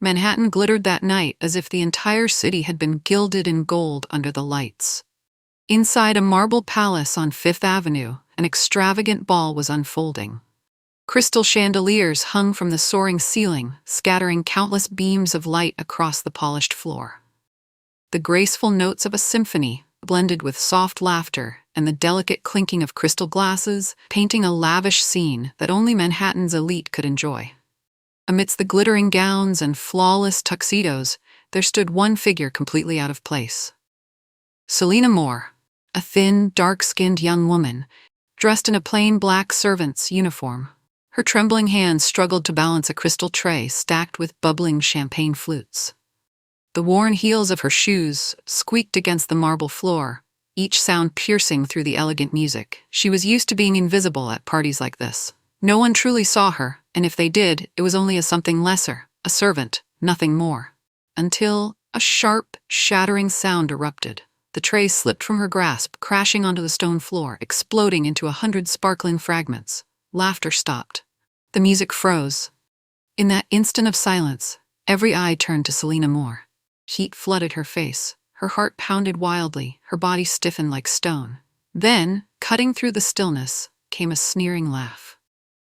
Manhattan glittered that night as if the entire city had been gilded in gold under the lights. Inside a marble palace on Fifth Avenue, an extravagant ball was unfolding. Crystal chandeliers hung from the soaring ceiling, scattering countless beams of light across the polished floor. The graceful notes of a symphony, blended with soft laughter and the delicate clinking of crystal glasses, painting a lavish scene that only Manhattan's elite could enjoy. Amidst the glittering gowns and flawless tuxedos, there stood one figure completely out of place. Selina Moore, a thin, dark-skinned young woman, dressed in a plain black servant's uniform. Her trembling hands struggled to balance a crystal tray stacked with bubbling champagne flutes. The worn heels of her shoes squeaked against the marble floor, each sound piercing through the elegant music. She was used to being invisible at parties like this. No one truly saw her, and if they did, it was only as something lesser, a servant, nothing more. Until a sharp, shattering sound erupted. The tray slipped from her grasp, crashing onto the stone floor, exploding into 100 sparkling fragments. Laughter stopped. The music froze. In that instant of silence, every eye turned to Selina Moore. Heat flooded her face. Her heart pounded wildly, her body stiffened like stone. Then, cutting through the stillness, came a sneering laugh.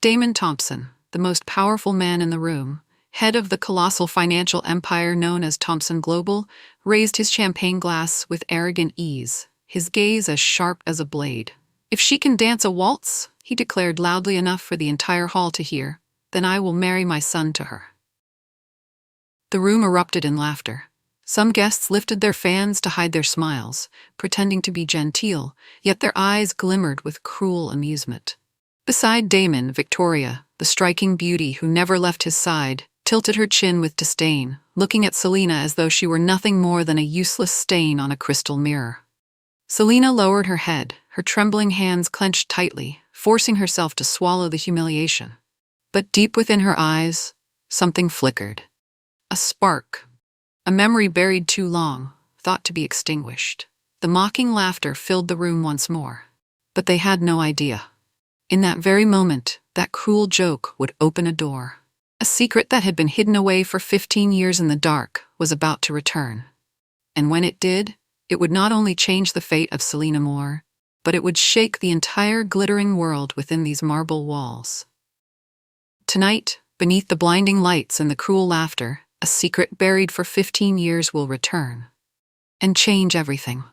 Damon Thompson, the most powerful man in the room, head of the colossal financial empire known as Thompson Global, raised his champagne glass with arrogant ease, his gaze as sharp as a blade. "If she can dance a waltz," he declared loudly enough for the entire hall to hear, "then I will marry my son to her." The room erupted in laughter. Some guests lifted their fans to hide their smiles, pretending to be genteel, yet their eyes glimmered with cruel amusement. Beside Damon, Victoria, the striking beauty who never left his side, tilted her chin with disdain, looking at Selina as though she were nothing more than a useless stain on a crystal mirror. Selina lowered her head, her trembling hands clenched tightly, forcing herself to swallow the humiliation. But deep within her eyes, something flickered. A spark. A memory buried too long, thought to be extinguished. The mocking laughter filled the room once more. But they had no idea. In that very moment, that cruel joke would open a door. A secret that had been hidden away for 15 years in the dark was about to return. And when it did, it would not only change the fate of Selina Moore, but it would shake the entire glittering world within these marble walls. Tonight, beneath the blinding lights and the cruel laughter, a secret buried for 15 years will return and change everything.